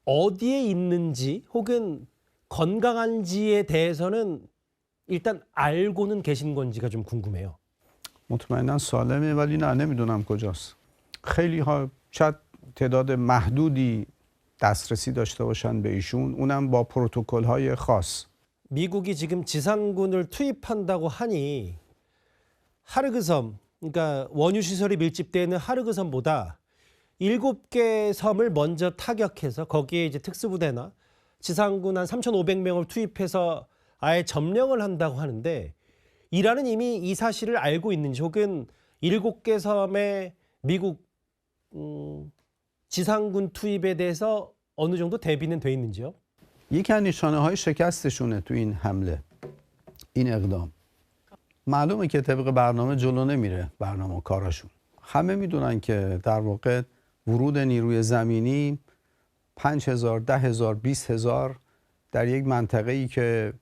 어디에 있는지 혹은 건강한지에 대해서는 일단 알고는 계신 건지가 좀 궁금해요. مطمئنا سالمه ولی نه نمیدونم کجاست. خیلی ها شاید تعداد محدودی دسترسی داشته باشن به ایشون، اونم با پروتکل های خاص. 미국이 지금 지상군을 투입한다고 하니 하르그섬, 그러니까 원유 시설이 밀집되어 있는 하르그섬보다 7개 섬을 먼저 타격해서 거기에 이제 특수부대나 지상군 한 3,500명을 투입해서 아예 점령을 한다고 하는데 이란은 이미 이 사실을 알고 있는지 혹은 7개 섬의 미국 지상군 투입에 대해서 어느 정도 대비는 돼 있는지요? یکی از نشانه های شکستشونه تو این حمله، این اقدام. معلومه که طبق برنامه جلو نمیره برنامه و کاراشون. همه میدونن که در واقع ورود نیروی زمینی 5,000 10,000 20,000 در یک منطقه‌ای که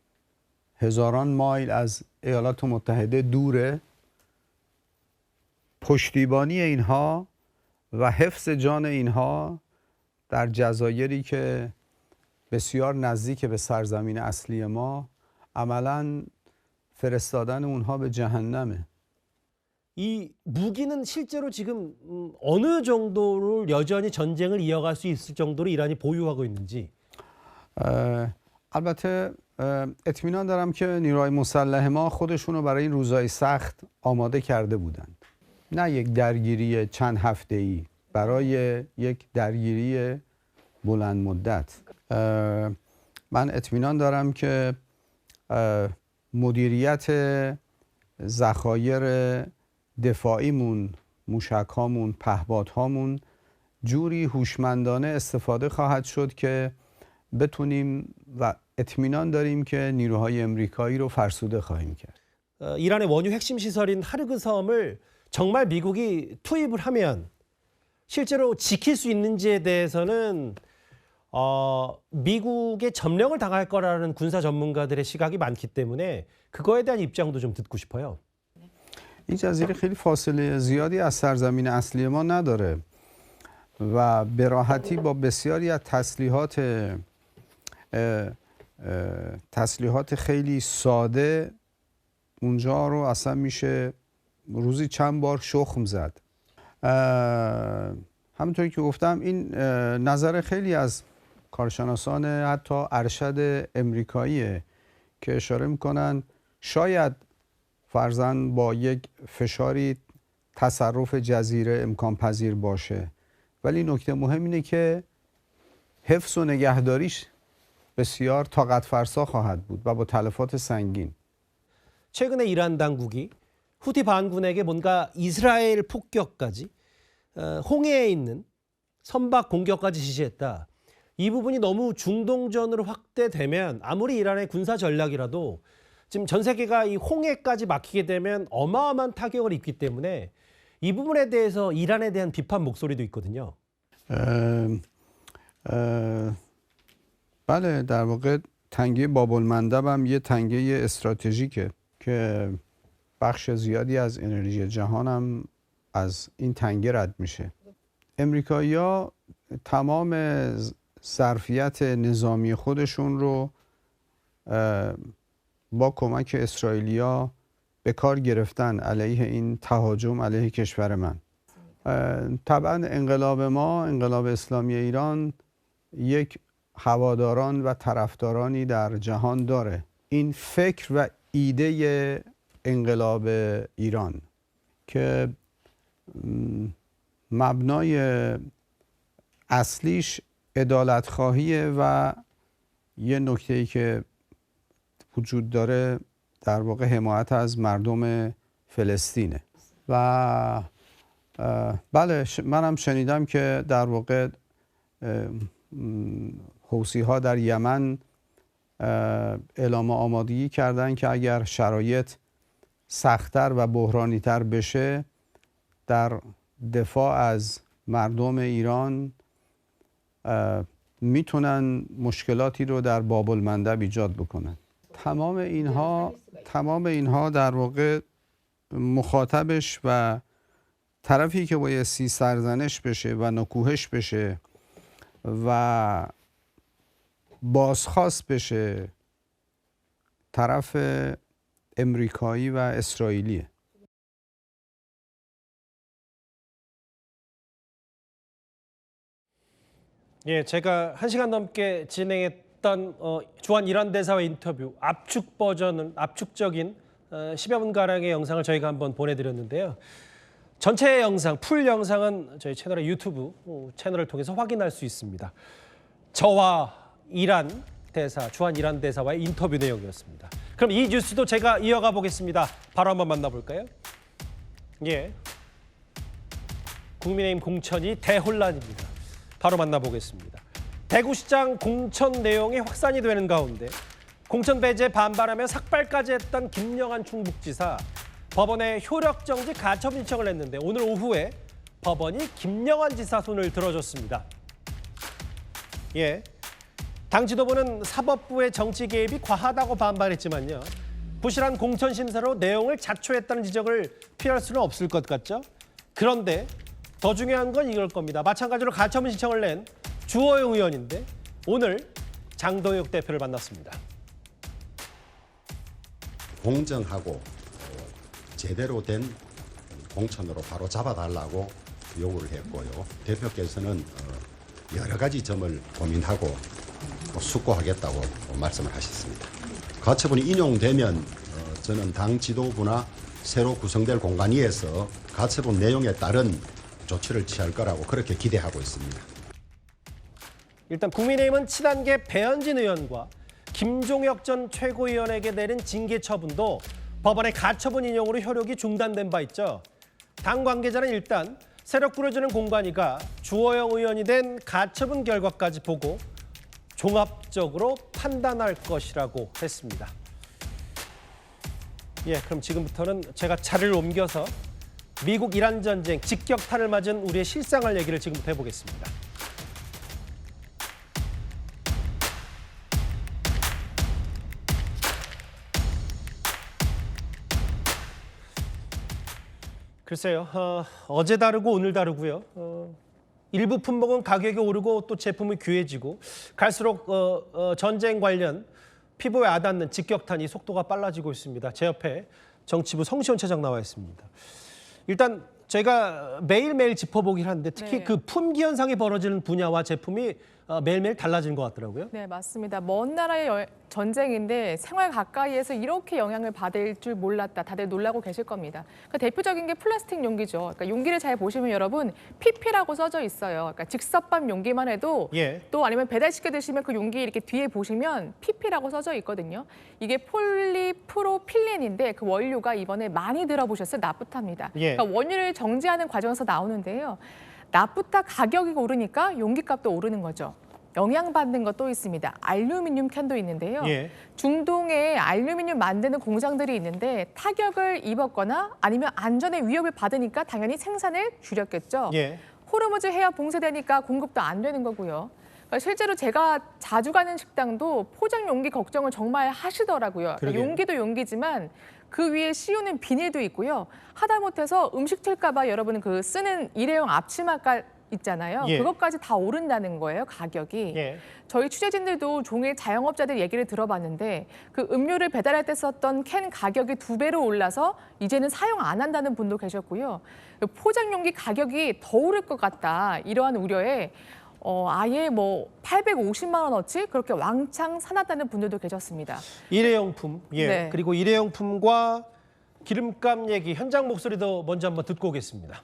هزاران مایل از ایالات متحده دوره، پشتیبانی اینها و حفظ جان اینها در جزایری که بسیار نزدیک به سرزمین اصلی ما عملاً فرستادن اونها به جهنمه. 이 무기는 실제로 지금 어느 정도를 여전히 전쟁을 이어갈 수 있을 정도로 이란이 보유하고 있는지. البته اطمینان دارم که نیروهای مسلح ما خودشونو برای این روزهای سخت آماده کرده بودند. نه یک درگیری چند هفته‌ای، برای یک درگیری بلند مدت. من اطمینان دارم که مدیریت ذخایر دفاعیمون، موشک‌هامون، پهپادهامون جوری هوشمندانه استفاده خواهد شد که بتونیم و اطمینان داریم که نیروهای امریکایی رو فرسوده خواهیم کرد. 이란의 원유 핵심 시설인 하르그섬을 정말 미국이 투입을 하면 실제로 지킬 수 있는지에 대해서는 미국의 점령을 당할 거라는 군사 전문가들의 시각이 많기 때문에 그거에 대한 입장도 좀 듣고 싶어요. این جزیره خیلی فاصله زیادی از سرزمین اصلی ما نداره و به راحتی با بسیاری از تسلیحات خیلی ساده اونجا رو اصلا میشه روزی چند بار شخم زد. همونطوری که گفتم این نظر خیلی از کارشناسان حتی ارشد امریکاییه که اشاره میکنن شاید فرضاً با یک فشاری تصرف جزیره امکان پذیر باشه، ولی نکته مهم اینه که حفظ و نگهداریش بسیار طاقت فرسا خواهد بود و با تلفات سنگین. 최근에 이란 당국이 후티 반군에게 뭔가 이스라엘 폭격까지 홍해에 있는 선박 공격까지 지시했다. 이 부분이 너무 중동전으로 확대되면 아무리 이란의 군사 전략이라도 지금 전 세계가 이 홍해까지 막히게 되면 어마어마한 타격을 입기 때문에 이 부분에 대해서 이란에 대한 비판 목소리도 있거든요. بله در واقع تنگه باب المندب هم یه تنگه استراتژیکه که بخش زیادی از انرژی جهان هم از این تنگه رد میشه. امریکایی‌ها تمام ظرفیت نظامی خودشون رو با کمک اسرائیلیا به کار گرفتن علیه این تهاجم علیه کشور من. طبعا انقلاب ما، انقلاب اسلامی ایران، یک هواداران و طرفدارانی در جهان داره. این فکر و ایده انقلاب ایران که مبنای اصلیش عدالت‌خواهیه و یه نکته‌ای که وجود داره در واقع حمایت از مردم فلسطینه. و بله منم شنیدم که در واقع حوثی‌ها در یمن اعلام آمادگی کردن که اگر شرایط سخت‌تر و بحرانی‌تر بشه در دفاع از مردم ایران میتونن مشکلاتی رو در باب المندب ایجاد بکنن. تمام اینها در واقع مخاطبش و طرفی که بایستی سرزنش بشه و نکوهش بشه و بازخواست بشه طرف امریکایی و اسرائیلیه. 예, 제가 1시간 넘게 진행했던 주한 이란 대사와의 인터뷰 압축 버전은 압축적인 10여 분가량의 영상을 저희가 한번 보내드렸는데요. 전체 영상, 풀 영상은 저희 채널의 유튜브 채널을 통해서 확인할 수 있습니다. 저와 이란 대사, 주한 이란 대사와의 인터뷰 내용이었습니다. 그럼 이 뉴스도 제가 이어가 보겠습니다. 바로 한번 만나볼까요? 예, 국민의힘 공천이 대혼란입니다. 바로 만나보겠습니다. 대구시장 공천 내용이 확산이 되는 가운데 공천 배제에 반발하며 삭발까지 했던 김영한 충북지사 법원에 효력정지 가처분 신청을 했는데 오늘 오후에 법원이 김영한 지사 손을 들어줬습니다. 예, 당 지도부는 사법부의 정치 개입이 과하다고 반발했지만요. 부실한 공천 심사로 내용을 자초했다는 지적을 피할 수는 없을 것 같죠? 그런데 더 중요한 건 이걸 겁니다. 마찬가지로 가처분 신청을 낸 주호영 의원인데 오늘 장동혁 대표를 만났습니다. 공정하고 제대로 된 공천으로 바로 잡아달라고 요구를 했고요. 대표께서는 여러 가지 점을 고민하고 숙고하겠다고 말씀을 하셨습니다. 가처분이 인용되면 저는 당 지도부나 새로 구성될 공간위에서 가처분 내용에 따른 조치를 취할 거라고 그렇게 기대하고 있습니다. 일단 국민의힘은 친한계 배현진 의원과 김종혁 전 최고위원에게 내린 징계 처분도 법원의 가처분 인용으로 효력이 중단된 바 있죠. 당 관계자는 일단 새로 꾸려지는 공관위가 주호영 의원이 낸 가처분 결과까지 보고 종합적으로 판단할 것이라고 했습니다. 예, 그럼 지금부터는 제가 자리를 옮겨서 미국 이란 전쟁 직격탄을 맞은 우리의 실생활 얘기를 지금부터 해보겠습니다. 글쎄요, 어제 다르고 오늘 다르고요. 일부 품목은 가격이 오르고 또 제품이 귀해지고 갈수록 전쟁 관련 피부에 와닿는 직격탄이 속도가 빨라지고 있습니다. 제 옆에 정치부 성시원 차장 나와 있습니다. 일단 저희가 매일매일 짚어보긴 하는데 특히 네. 그 품귀 현상이 벌어지는 분야와 제품이 매일매일 달라지는 것 같더라고요. 네, 맞습니다. 먼 나라의 전쟁인데 생활 가까이에서 이렇게 영향을 받을 줄 몰랐다. 다들 놀라고 계실 겁니다. 그러니까 대표적인 게 플라스틱 용기죠. 그러니까 용기를 잘 보시면 여러분 PP라고 써져 있어요. 그러니까 즉석밥 용기만 해도 예. 또 아니면 배달시켜 드시면 그 용기 이렇게 뒤에 보시면 PP라고 써져 있거든요. 이게 폴리프로필렌인데 그 원료가 이번에 많이 들어보셨어요. 나프타입니다. 예. 그러니까 원료를 정제하는 과정에서 나오는데요. 나프타 가격이 오르니까 용기값도 오르는 거죠. 영향받는 것도 있습니다. 알루미늄 캔도 있는데요. 예. 중동에 알루미늄 만드는 공장들이 있는데 타격을 입었거나 아니면 안전에 위협을 받으니까 당연히 생산을 줄였겠죠. 예. 호르무즈 해협 봉쇄되니까 공급도 안 되는 거고요. 그러니까 실제로 제가 자주 가는 식당도 포장 용기 걱정을 정말 하시더라고요. 그러니까 용기도 용기지만 그 위에 씌우는 비닐도 있고요. 하다못해서 음식 튈까 봐 여러분 그 쓰는 일회용 앞치마가 있잖아요. 예. 그것까지 다 오른다는 거예요, 가격이. 예. 저희 취재진들도 종일 자영업자들 얘기를 들어봤는데 그 음료를 배달할 때 썼던 캔 가격이 2배로 올라서 이제는 사용 안 한다는 분도 계셨고요. 포장 용기 가격이 더 오를 것 같다. 이러한 우려에 아예 뭐 850만 원어치 그렇게 왕창 사놨다는 분들도 계셨습니다. 일회용품, 예. 네. 그리고 일회용품과 기름값 얘기 현장 목소리도 먼저 한번 듣고 오겠습니다.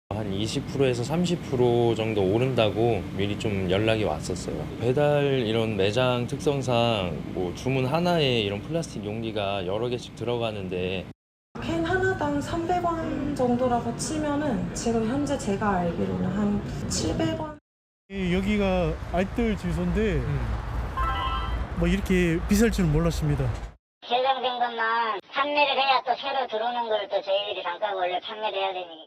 한 20%에서 30% 정도 오른다고 미리 좀 연락이 왔었어요. 배달 이런 매장 특성상 뭐 주문 하나에 이런 플라스틱 용기가 여러 개씩 들어가는데 캔 하나당 300원 정도라고 치면은 지금 현재 제가 알기로는 한 700원. 여기가 알뜰 주소인데 뭐 이렇게 비쌀 줄은 몰랐습니다. 개장된 것만 판매를 해야 또 새로 들어오는 걸 또 저희들이 단가가 원래 판매를 해야 되니까.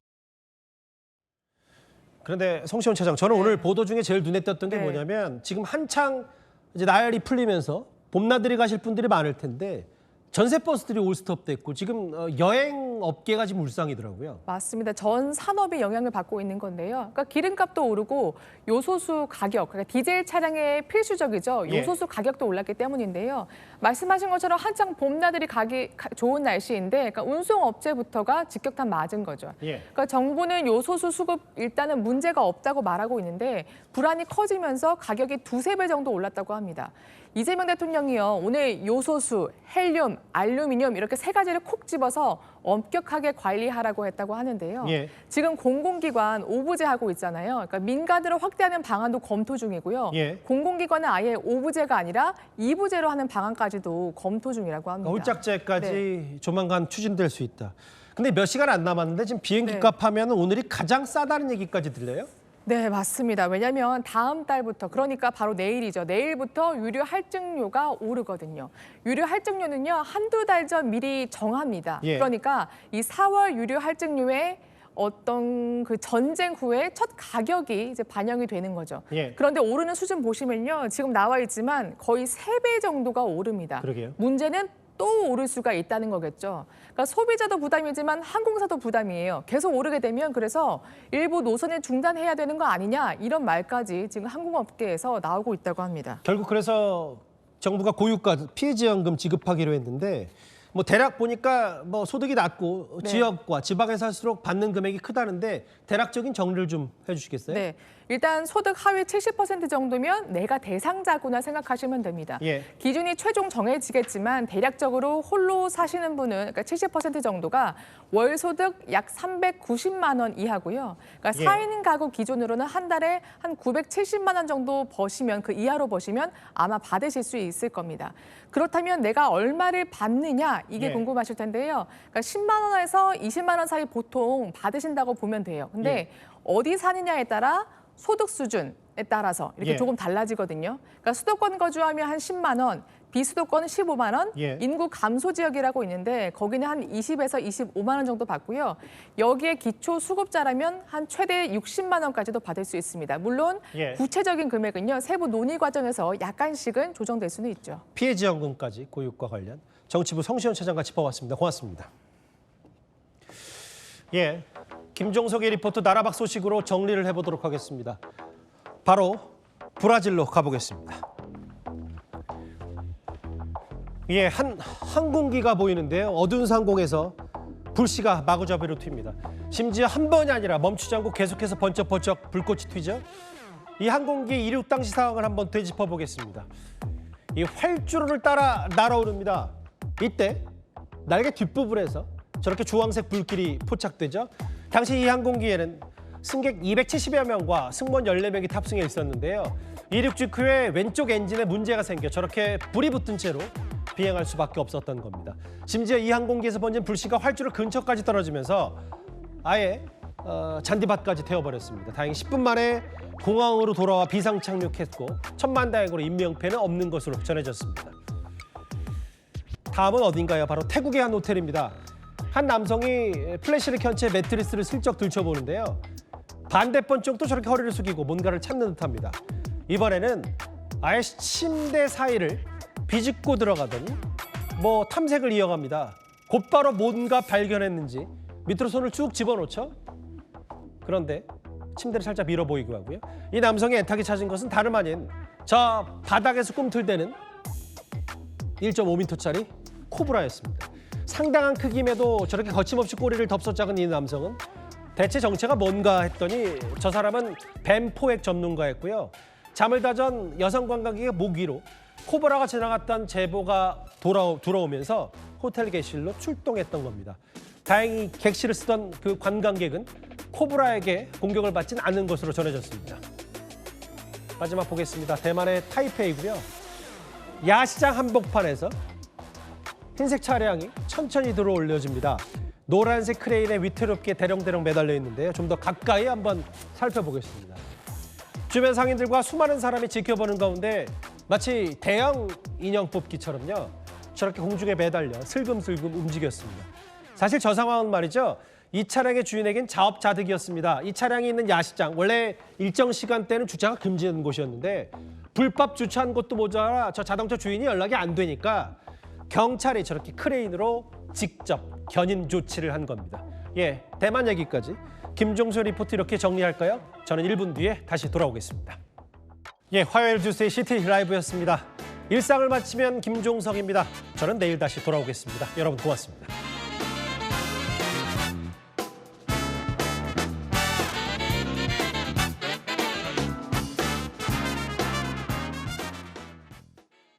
그런데 성시원 차장, 저는 오늘 보도 중에 제일 눈에 띄었던 게 네. 뭐냐면 지금 한창 이제 나열이 풀리면서 봄나들이 가실 분들이 많을 텐데 전세 버스들이 올스톱됐고 지금 여행 업계가 지금 울상이더라고요. 맞습니다. 전 산업이 영향을 받고 있는 건데요. 그러니까 기름값도 오르고 요소수 가격, 그러니까 디젤 차량의 필수적이죠. 예. 요소수 가격도 올랐기 때문인데요. 말씀하신 것처럼 한창 봄나들이 가기 좋은 날씨인데 그러니까 운송업체부터가 직격탄 맞은 거죠. 예. 그러니까 정부는 요소수 수급 일단은 문제가 없다고 말하고 있는데 불안이 커지면서 가격이 2~3배 정도 올랐다고 합니다. 이재명 대통령이요, 오늘 요소수, 헬륨, 알루미늄 이렇게 3가지를 콕 집어서 엄격하게 관리하라고 했다고 하는데요. 예. 지금 공공기관 오부제하고 있잖아요. 그러니까 민가들을 확대하는 방안도 검토 중이고요. 예. 공공기관은 아예 오부제가 아니라 2부제로 하는 방안까지도 검토 중이라고 합니다. 홀짝제까지 조만간 추진될 수 있다. 근데 몇 시간 안 남았는데 지금 비행기 네. 값 하면 오늘이 가장 싸다는 얘기까지 들려요? 네, 맞습니다. 왜냐하면 다음 달부터, 그러니까 바로 내일이죠. 내일부터 유류 할증료가 오르거든요. 유류 할증료는요, 한두 달 전 미리 정합니다. 예. 그러니까 이 4월 유류 할증료에 어떤 그 전쟁 후에 첫 가격이 이제 반영이 되는 거죠. 예. 그런데 오르는 수준 보시면요, 지금 나와 있지만 거의 3배 정도가 오릅니다. 그러게요. 문제는 또 오를 수가 있다는 거겠죠. 그러니까 소비자도 부담이지만 항공사도 부담이에요. 계속 오르게 되면 그래서 일부 노선을 중단해야 되는 거 아니냐 이런 말까지 지금 항공업계에서 나오고 있다고 합니다. 결국 그래서 정부가 고유가 피해지원금 지급하기로 했는데 뭐 대략 보니까 뭐 소득이 낮고 네. 지역과 지방에 살수록 받는 금액이 크다는데 대략적인 정리를 좀 해주시겠어요? 네, 일단 소득 하위 70% 정도면 내가 대상자구나 생각하시면 됩니다. 예. 기준이 최종 정해지겠지만 대략적으로 홀로 사시는 분은 그러니까 70% 정도가 월 소득 약 390만 원 이하고요. 그러니까 예. 4인 가구 기준으로는 한 달에 한 970만 원 정도 버시면 그 이하로 버시면 아마 받으실 수 있을 겁니다. 그렇다면 내가 얼마를 받느냐 이게 예. 궁금하실 텐데요. 그러니까 10만 원에서 20만 원 사이 보통 받으신다고 보면 돼요. 근데 예. 어디 사느냐에 따라 소득 수준에 따라서 이렇게 예. 조금 달라지거든요. 그러니까 수도권 거주하면 한 10만 원, 비수도권은 15만 원, 예. 인구 감소 지역이라고 있는데 거기는 한 20에서 25만 원 정도 받고요. 여기에 기초 수급자라면 한 최대 60만 원까지도 받을 수 있습니다. 물론 예. 구체적인 금액은요. 세부 논의 과정에서 약간씩은 조정될 수는 있죠. 피해지원금까지 고유과 관련 정치부 성시원 차장과 짚어봤습니다. 고맙습니다. 예, 김종석의 리포터 나라박 소식으로 정리를 해보도록 하겠습니다. 바로 브라질로 가보겠습니다. 예, 한 항공기가 보이는데요. 어두운 상공에서 불씨가 마구잡이로 튑니다. 심지어 한 번이 아니라 멈추지 않고 계속해서 번쩍번쩍 불꽃이 튀죠. 이 항공기 이륙 당시 상황을 한번 되짚어 보겠습니다. 이 활주로를 따라 날아오릅니다. 이때 날개 뒷부분에서 저렇게 주황색 불길이 포착되죠. 당시 이 항공기에는 승객 270여 명과 승무원 14명이 탑승해 있었는데요. 이륙 직후에 왼쪽 엔진에 문제가 생겨 저렇게 불이 붙은 채로 비행할 수밖에 없었던 겁니다. 심지어 이 항공기에서 번진 불씨가 활주로 근처까지 떨어지면서 아예 잔디밭까지 태워버렸습니다. 다행히 10분 만에 공항으로 돌아와 비상 착륙했고 천만다행으로 인명피해는 없는 것으로 전해졌습니다. 다음은 어딘가요? 바로 태국의 한 호텔입니다. 한 남성이 플래시를 켠 채 매트리스를 슬쩍 들춰보는데요. 반대편 쪽도 저렇게 허리를 숙이고 뭔가를 찾는 듯합니다. 이번에는 아예 침대 사이를 비집고 들어가더니 뭐 탐색을 이어갑니다. 곧바로 뭔가 발견했는지 밑으로 손을 쭉 집어넣죠. 그런데 침대를 살짝 밀어 보이고 하고요. 이 남성의 애타게 찾은 것은 다름 아닌 저 바닥에서 꿈틀대는 1.5m짜리 코브라였습니다. 상당한 크기임에도 저렇게 거침없이 꼬리를 덥석 작은 이 남성은 대체 정체가 뭔가 했더니 저 사람은 뱀 포획 전문가였고요. 잠을 다 전 여성 관광객의 목 위로 코브라가 지나갔던 제보가 들어오면서 호텔 객실로 출동했던 겁니다. 다행히 객실을 쓰던 그 관광객은 코브라에게 공격을 받진 않은 것으로 전해졌습니다. 마지막 보겠습니다. 대만의 타이페이고요. 야시장 한복판에서 흰색 차량이 천천히 들어 올려집니다. 노란색 크레인에 위태롭게 대령대령 매달려 있는데요. 좀 더 가까이 한번 살펴보겠습니다. 주변 상인들과 수많은 사람이 지켜보는 가운데 마치 대형 인형 뽑기처럼요. 저렇게 공중에 매달려 슬금슬금 움직였습니다. 사실 저 상황은 말이죠. 이 차량의 주인에겐 자업자득이었습니다. 이 차량이 있는 야시장, 원래 일정 시간대는 주차가 금지된 곳이었는데 불법 주차한 것도 모자라 저 자동차 주인이 연락이 안 되니까 경찰이 저렇게 크레인으로 직접 견인 조치를 한 겁니다. 예, 대만 얘기까지 김종수 리포트 이렇게 정리할까요? 저는 1분 뒤에 다시 돌아오겠습니다. 예, 화요일 주스의 시티 라이브였습니다. 일상을 마치면 김종석입니다. 저는 내일 다시 돌아오겠습니다. 여러분 고맙습니다.